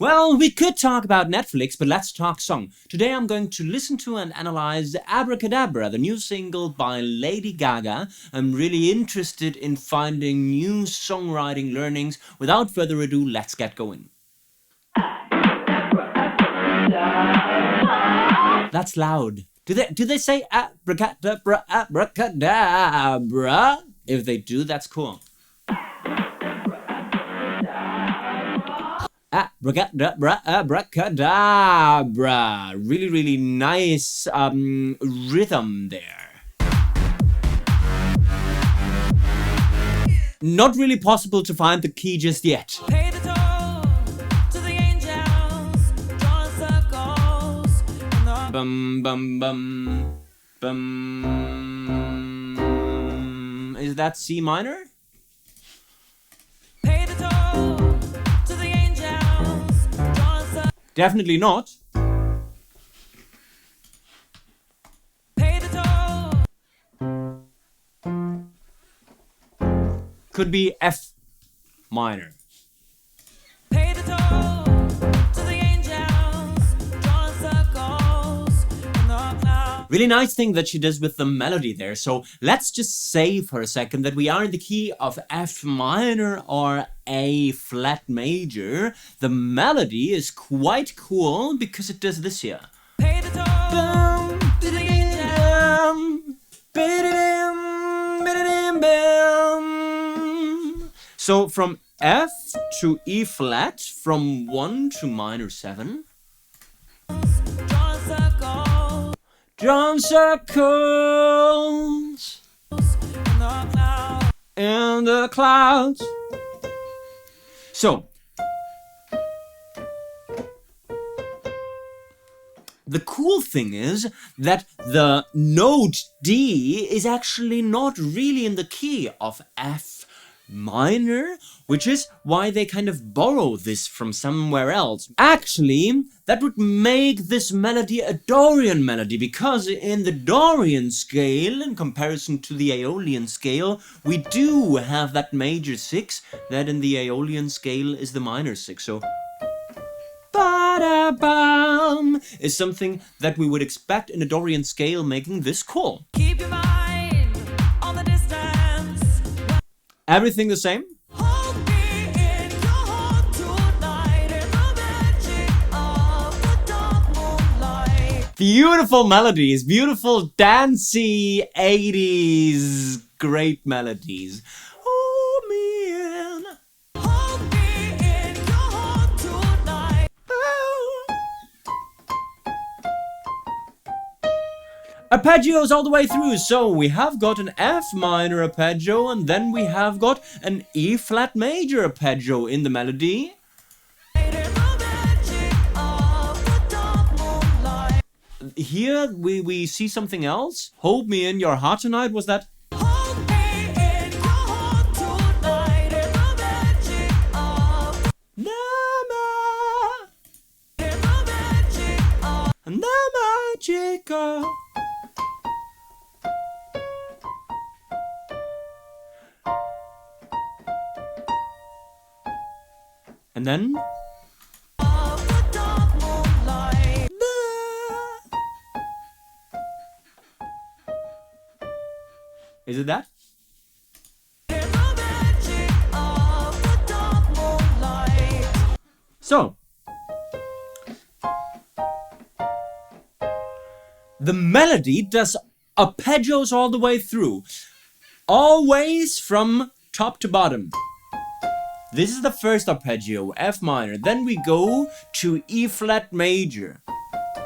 Well, we could talk about Netflix, but let's talk song. Today I'm going to listen to and analyze Abracadabra, the new single by Lady Gaga. I'm really interested in finding new songwriting learnings. Without further ado, let's get going. That's loud. Do they say abracadabra, abracadabra? If they do, that's cool. Abracadabra, abracadabra. Really, really nice rhythm there. Not really possible to find the key just yet. Pay the toll to the angels, drawing circles. Bum bum bum bum. Is that C minor? Pay the toll to the angels, drawing circles. Definitely not. Pay the toll. Could be F minor. Pay the toll to the angels, drawing circles in the clouds. Really nice thing that she does with the melody there. So let's just say for a second that we are in the key of F minor or A flat major. The melody is quite cool because it does this here. Pay the toll to the angels. So from F to E flat, from 1 to minor 7. Drawing circles Drum circles in the clouds. in the clouds. So the cool thing is that the note D is actually not really in the key of F minor, which is why they kind of borrow this from somewhere else. Actually, that would make this melody a Dorian melody, because in the Dorian scale, in comparison to the Aeolian scale, we do have that major 6, that in the Aeolian scale is the minor 6. So ba-da-bum is something that we would expect in a Dorian scale, making this cool. Keep your mind on the distance. Everything the same? Hold me in your heart tonight in the magic of the dark moonlight. Beautiful melodies, beautiful dancey 80s great melodies. Hold me in. Hold me in your heart tonight. Arpeggios all the way through. So we have got an F minor arpeggio, and then we have got an E flat major arpeggio in the melody. In the magic of the dark moonlight. Here we see something else. Hold me in your heart tonight. Was that? Hold me in your heart tonight in the magic of. Nama, In the magic of. Nama chica. And then Of the dark moonlight. is it that? In the magic of the dark moonlight. So the melody does arpeggios all the way through, always from top to bottom. This is the first arpeggio, F minor. Then we go to E flat major.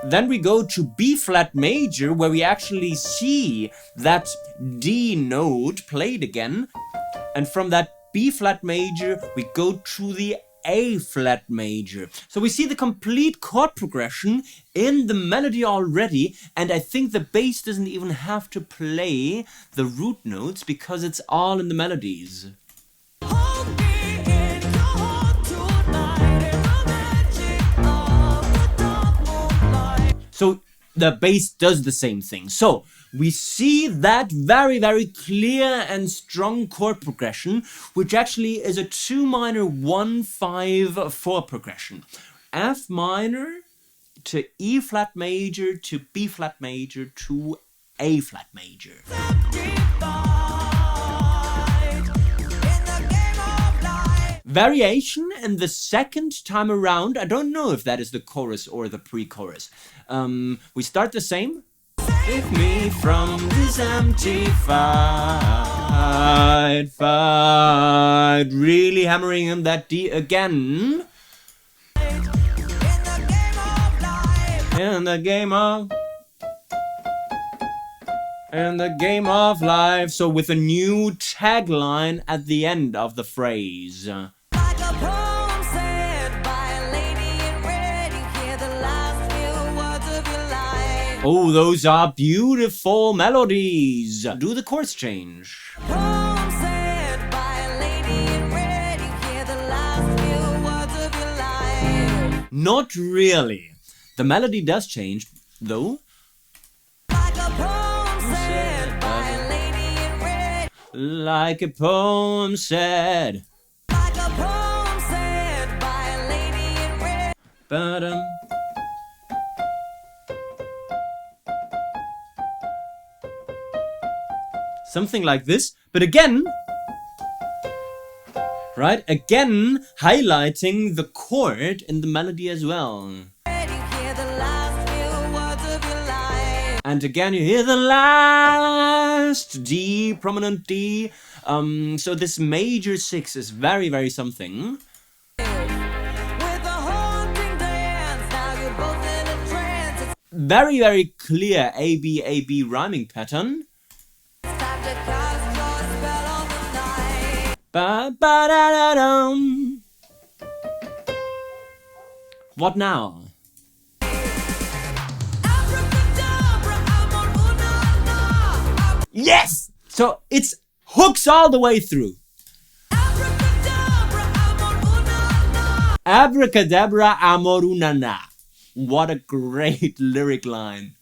Then we go to B flat major, where we actually see that D note played again. And from that B flat major, we go to the A flat major. So we see the complete chord progression in the melody already, and I think the bass doesn't even have to play the root notes because it's all in the melodies. Hold me in your heart tonight in the magic of the dark moonlight. So the bass does the same thing. So we see that very, very clear and strong chord progression, which actually is a 2 minor 1 5 4 progression. F minor to E flat major to B flat major to A flat major. Variation in the second time around. I don't know if that is the chorus or the pre-chorus. We start the same. Save me from this empty fight. Really hammering in that D again. In the game of life. So with a new tagline at the end of the phrase. Like a poem said by a lady in red, you hear the last few words of your life. Oh, those are beautiful melodies. Do the chords change? Poem said by a lady in red, you hear the last few words of your life. Not really. The melody does change, though. Like a poem said by a lady in red. Like a poem said. Like a poem said by a lady in red. Ba-dum. Something like this, but again, right? Again, highlighting the chord in the melody as well. And again, you hear the last D, prominent D. So this major 6 is very, very something. Very, very clear A-B rhyming pattern. Ba-ba-da-da-dum. What now? Yes! So it's hooks all the way through. Abracadabra, amorunana. What a great lyric line.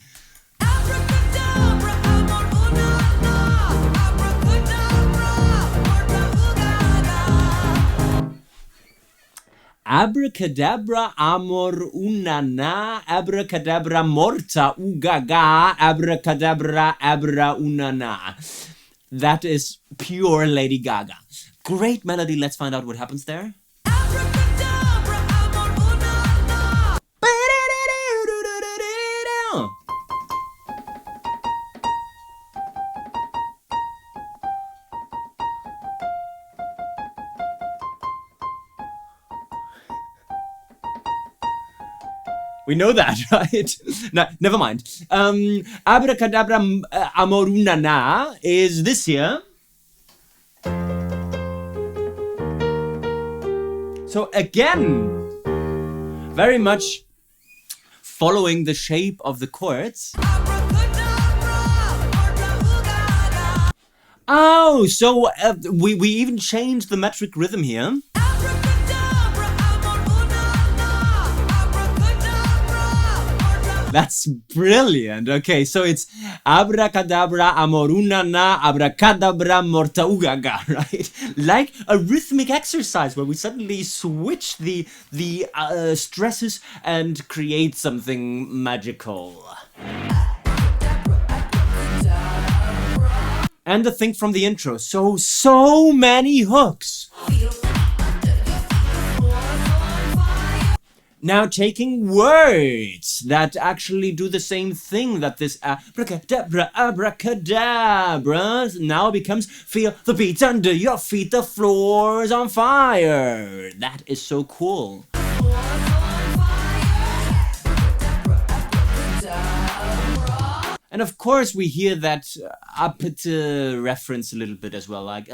Abracadabra, amor unana, abracadabra morta ugaga, abracadabra, abra unana. That is pure Lady Gaga. Great melody, let's find out what happens there. We know that, right? No, never mind. Abracadabra amorunana is this here. So again, very much following the shape of the chords. Oh, so we even changed the metric rhythm here. That's brilliant. Okay, so it's abracadabra amorunana abracadabra mortaugaga, right? Like a rhythmic exercise where we suddenly switch the stresses and create something magical. And the thing from the intro. So many hooks. Now taking words that actually do the same thing that this abracadabra now becomes feel the beats under your feet, the floor's on fire. That is so cool. And of course we hear that reference a little bit as well, like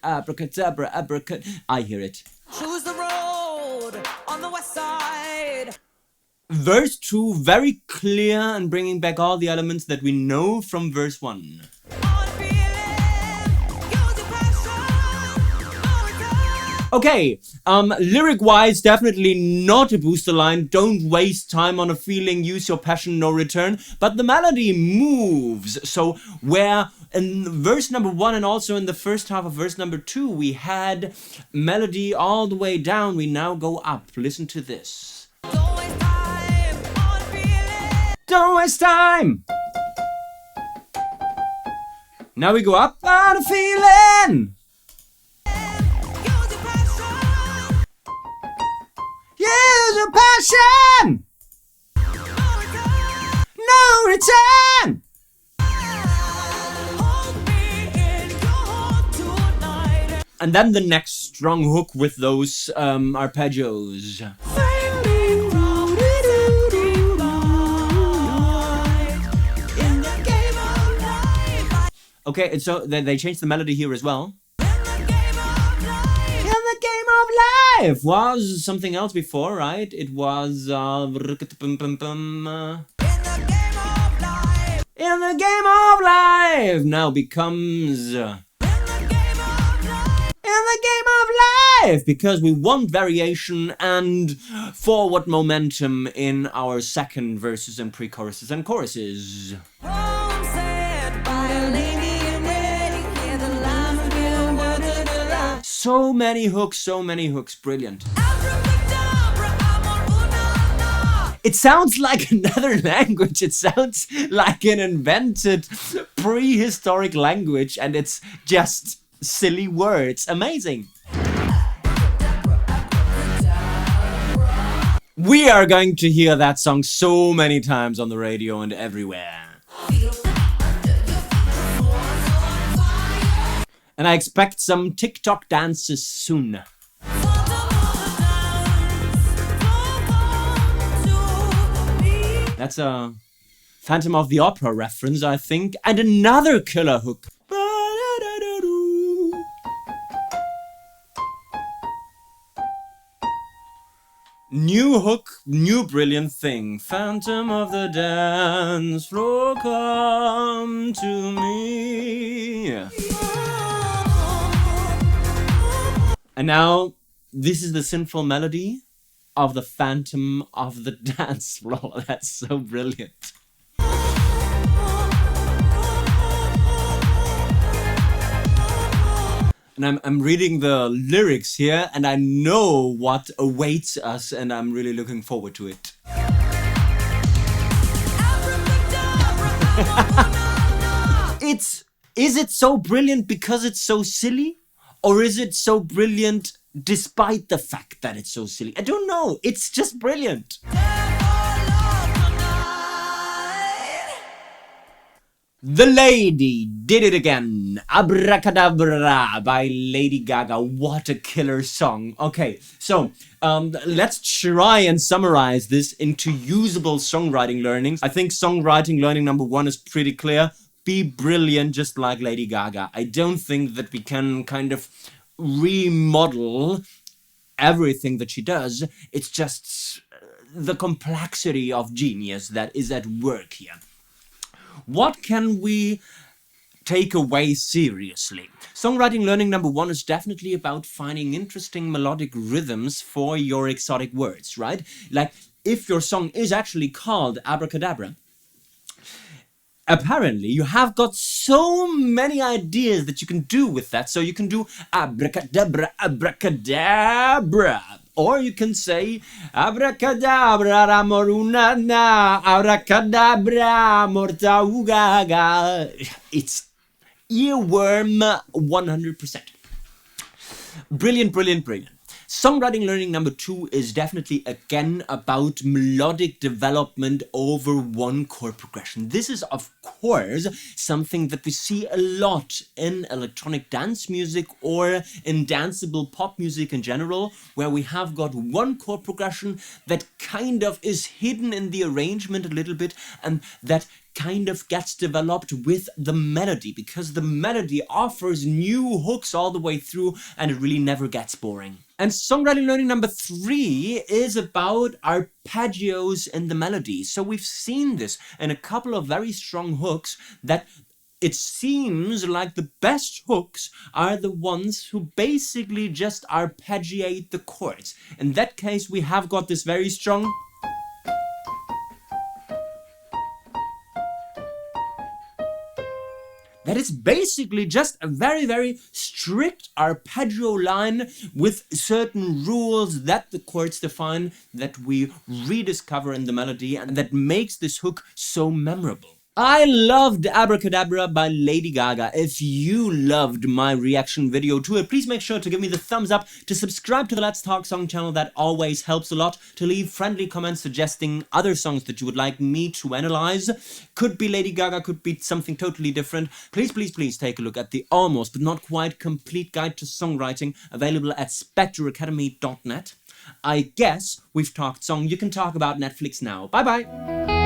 abracadabra, I hear it. Choose the road on the west side. Verse 2, very clear and bringing back all the elements that we know from verse 1. Okay, lyric-wise, definitely not a booster line. Don't waste time on a feeling, use your passion, no return. But the melody moves. So where in verse number 1 and also in the first half of verse number 2, we had melody all the way down, we now go up. Listen to this. Don't waste time on feeling. Don't waste time! Now we go up on a feeling! Use your passion. Use your passion! No return. No return! Hold me in your heart tonight. And then the next strong hook with those arpeggios. Frame me from this empty mind. In the game of life. Okay, and so they changed the melody here as well. In the game of life. And the game of life was something else before, right? It was In the game of life. in the game of life now becomes In the game of life. in the game of life because we want variation and forward momentum in our second verses and pre-choruses and choruses. Poem said by a lady in red. Hear the lines reveal words of the line. So many hooks, brilliant. Abracadabra, amor, una, na. It sounds like another language. It sounds like an invented prehistoric language and it's just silly words. Amazing. We are going to hear that song so many times on the radio and everywhere. And I expect some TikTok dances soon. That's a Phantom of the Opera reference, I think. And another killer hook. New hook, new brilliant thing. Phantom of the dance floor, come to me. And now, this is the sinful melody of the Phantom of the dance floor. That's so brilliant. And I'm reading the lyrics here, and I know what awaits us, and I'm really looking forward to it. Is it so brilliant because it's so silly? Or is it so brilliant despite the fact that it's so silly? I don't know. It's just brilliant. The Lady did it again. Abracadabra by Lady Gaga. What a killer song. Okay, so let's try and summarize this into usable songwriting learnings. I think songwriting learning number 1 is pretty clear. Be brilliant just like Lady Gaga. I don't think that we can kind of remodel everything that she does. It's just the complexity of genius that is at work here. What can we take away seriously? Songwriting learning number 1 is definitely about finding interesting melodic rhythms for your exotic words, right? Like, if your song is actually called Abracadabra, apparently you have got so many ideas that you can do with that. So you can do abracadabra, abracadabra. Or you can say Abracadabra, amoruna na, abracadabra, morta ugaga. It's earworm 100%. Brilliant, brilliant, brilliant. Songwriting learning number 2 is definitely again about melodic development over one chord progression. This is of course something that we see a lot in electronic dance music or in danceable pop music in general, where we have got one chord progression that kind of is hidden in the arrangement a little bit and that kind of gets developed with the melody, because the melody offers new hooks all the way through and it really never gets boring. And songwriting learning number 3 is about arpeggios in the melody. So we've seen this in a couple of very strong hooks that it seems like the best hooks are the ones who basically just arpeggiate the chords. In that case, we have got this very strong. That is basically just a very, very strict arpeggio line with certain rules that the chords define that we rediscover in the melody and that makes this hook so memorable. I loved Abracadabra by Lady Gaga. If you loved my reaction video to it, please make sure to give me the thumbs up, to subscribe to the Let's Talk Song channel, that always helps a lot, to leave friendly comments suggesting other songs that you would like me to analyze. Could be Lady Gaga, could be something totally different. Please, please, please take a look at the almost but not quite complete guide to songwriting available at spectreacademy.net. I guess we've talked song. You can talk about Netflix now. Bye bye!